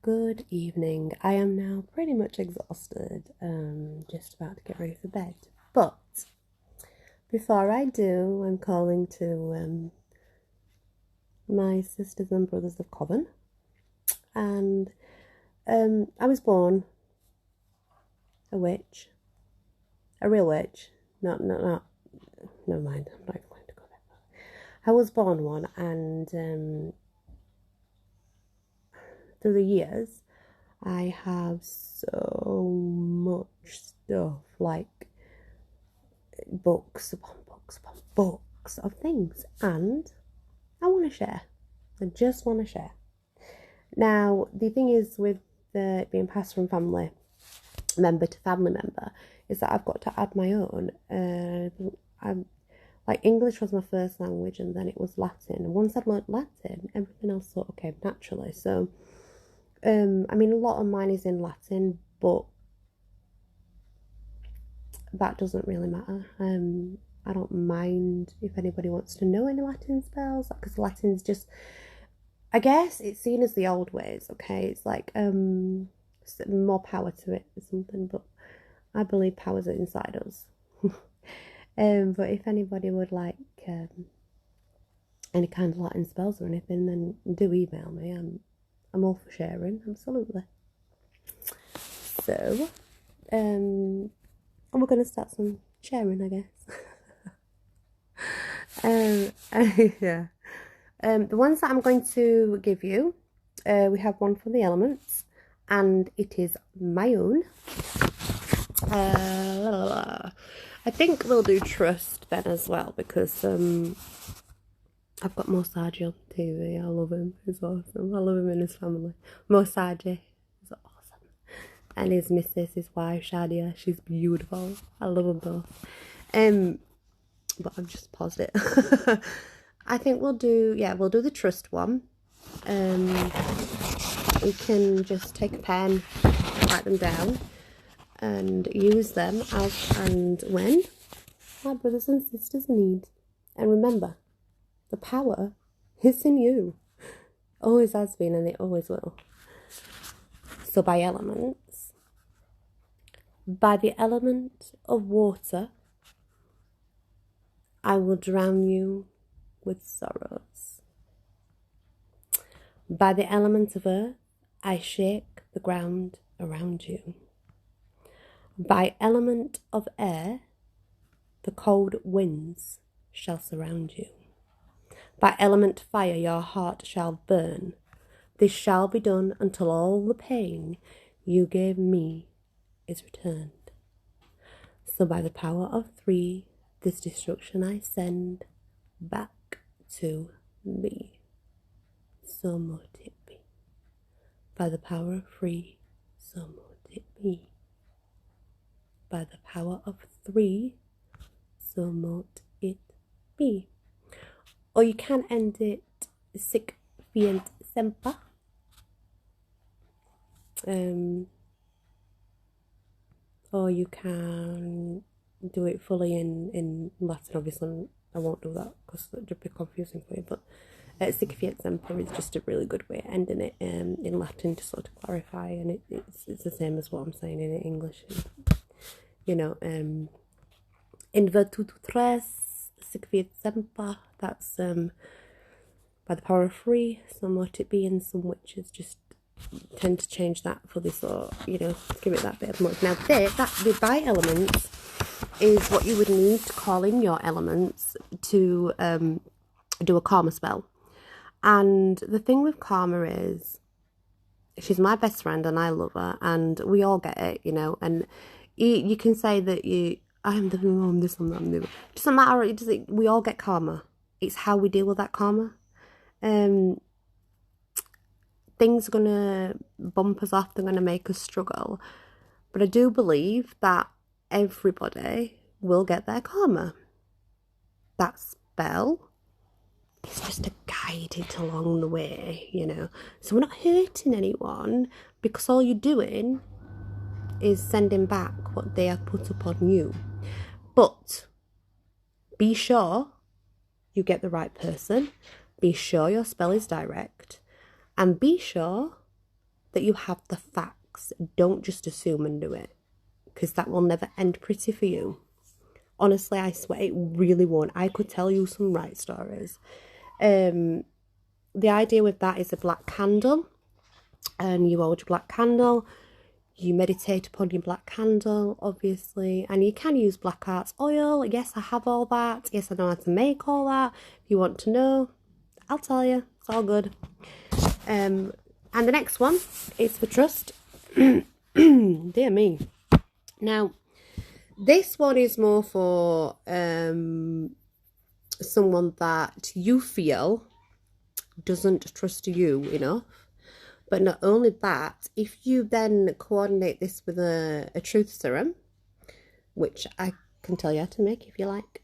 good evening. I am now pretty much exhausted, just about to get ready for bed. But before I do, I'm calling to my sisters and brothers of Coven. And I was born a witch, a real witch. Not. Never mind. I'm not even going to go there. I was born one, and through the years, I have so much stuff, like books upon books upon books of things, and I want to share. I just want to share. Now, the thing is with being passed from family member to family member is that I've got to add my own. I'm like, English was my first language, and then it was Latin. And once I'd learnt Latin, everything else sort of came naturally. So, I mean, a lot of mine is in Latin, but that doesn't really matter. I don't mind if anybody wants to know any Latin spells, because Latin's just, I guess it's seen as the old ways, okay? It's like more power to it or something, but I believe power's inside us. But if anybody would like any kind of Latin spells or anything, then do email me. I'm all for sharing, absolutely. So, and we're going to start some sharing, I guess. Yeah. The ones that I'm going to give you, we have one for the elements, and it is my own. I think we'll do trust then as well, because I've got Mosaji on TV. I love him. He's awesome. I love him and his family. Mosaji is awesome. And his missus, his wife, Shadia, she's beautiful. I love them both. But I've just paused it. I think we'll do the trust one. We can just take a pen, write them down, and use them as and when our brothers and sisters need. And remember, the power is in you. Always has been, and it always will. So by elements, by the element of water, I will drown you with sorrows. By the element of earth, I shake the ground around you. By element of air, the cold winds shall surround you. By element fire, your heart shall burn. This shall be done until all the pain you gave me is returned. So by the power of 3, this destruction I send back to me. So mote it be. By the power of 3, so mote it be. By the power of 3, so mote it be. Or you can end it sic fiat semper. Or you can do it fully in Latin. Obviously, I won't do that because it would be confusing for you. But sic fiat semper is just a really good way of ending it in Latin to sort of clarify, and it's the same as what I'm saying in English. You know, in virtute tres, sic fiat semper. That's by the power of 3, so mote it be, and some witches just tend to change that for this, or give it that bit of much. Now the by elements is what you would need to call in your elements to do a karma spell. And the thing with karma is, she's my best friend and I love her, and we all get it, and you can say that I'm this, I'm that, I'm the. It doesn't matter. We all get karma. It's how we deal with that karma. Things are gonna bump us off. They're gonna make us struggle. But I do believe that everybody will get their karma. That spell is just to guide it along the way, So we're not hurting anyone, because all you're doing is sending back what they have put upon you. But be sure you get the right person. Be sure your spell is direct. And be sure that you have the facts. Don't just assume and do it, because that will never end pretty for you. Honestly, I swear it really won't. I could tell you some right stories. The idea with that is a black candle, and you hold your black candle, you meditate upon your black candle, obviously, and you can use black arts oil. Yes, I have all that. Yes, I know how to make all that. If you want to know, I'll tell you. It's all good. And the next one is for trust. Dear me. Now, this one is more for someone that you feel doesn't trust you enough. But not only that, if you then coordinate this with a truth serum, which I can tell you how to make if you like,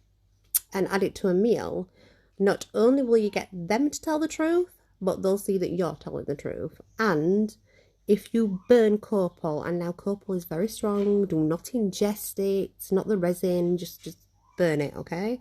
and add it to a meal, not only will you get them to tell the truth, but they'll see that you're telling the truth. And if you burn copal, and now copal is very strong, do not ingest it. It's not the resin, just burn it, okay?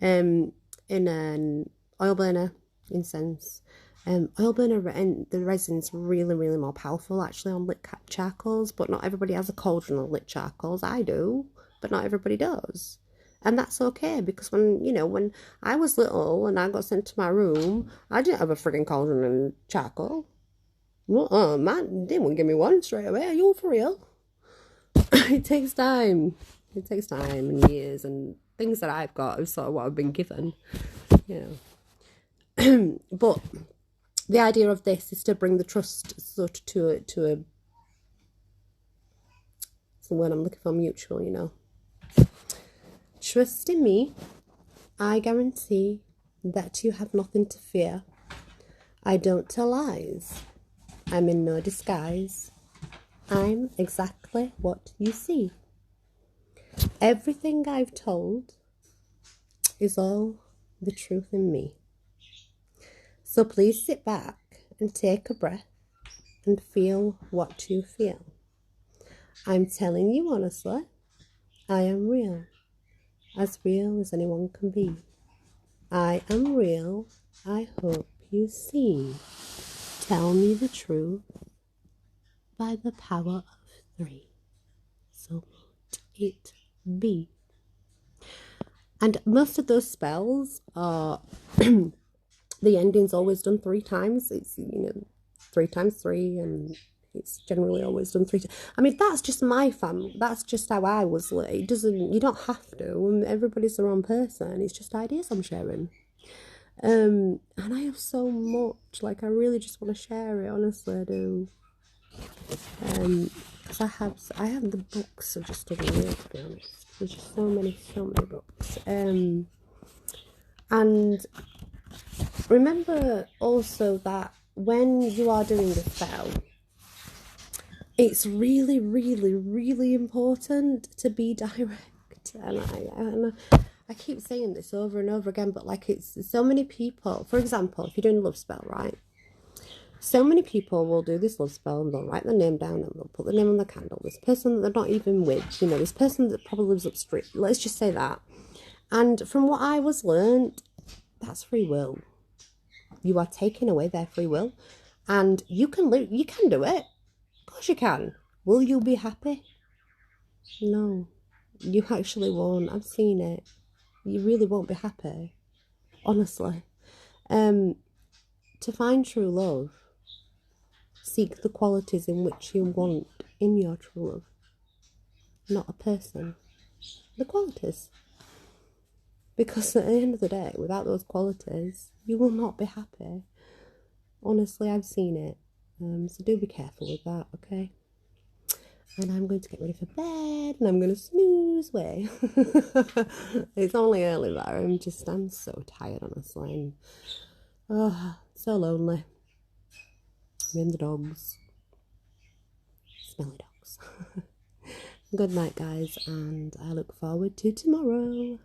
In an oil burner, incense. Oil burner and the resin's really, really more powerful actually on lit charcoals, but not everybody has a cauldron of lit charcoals. I do, but not everybody does. And that's okay, because when I was little and I got sent to my room, I didn't have a frigging cauldron and charcoal. Man, they wouldn't give me one straight away. Are you for real? It takes time. It takes time and years, and things that I've got is sort of what I've been given, But the idea of this is to bring the trust sort of to a it's the word I'm looking for, mutual, Trust in me. I guarantee that you have nothing to fear. I don't tell lies. I'm in no disguise. I'm exactly what you see. Everything I've told is all the truth in me. So please sit back and take a breath and feel what you feel. I'm telling you honestly, I am real as anyone can be. I am real, I hope you see. Tell me the truth by the power of 3. So let it be. And most of those spells are the ending's always done 3 times. It's 3 times 3, and it's generally always done 3 times. I mean, that's just my family. That's just how I was. It doesn't. You don't have to. Everybody's their own person. It's just ideas I'm sharing. And I have so much. Like, I really just want to share it. Honestly, I do. Because I have the books are just unreal, to be honest. There's just so many books. And remember also that when you are doing the spell, it's really, really, really important to be direct. And I keep saying this over and over again, but like, it's so many people. For example, if you're doing a love spell, right? So many people will do this love spell and they'll write their name down and they'll put their name on the candle. This person that they're not even with, this person that probably lives up street. Let's just say that. And from what I was learned, that's free will. You are taking away their free will, and you can do it. Of course you can. Will you be happy? No, you actually won't. I've seen it. You really won't be happy, honestly. To find true love, seek the qualities in which you want in your true love, not a person. The qualities. Because at the end of the day, without those qualities, you will not be happy. Honestly, I've seen it. So do be careful with that, okay? And I'm going to get ready for bed, and I'm going to snooze away. It's only early, but I'm so tired, honestly. And, so lonely. Me and the dogs. Smelly dogs. Good night, guys, and I look forward to tomorrow.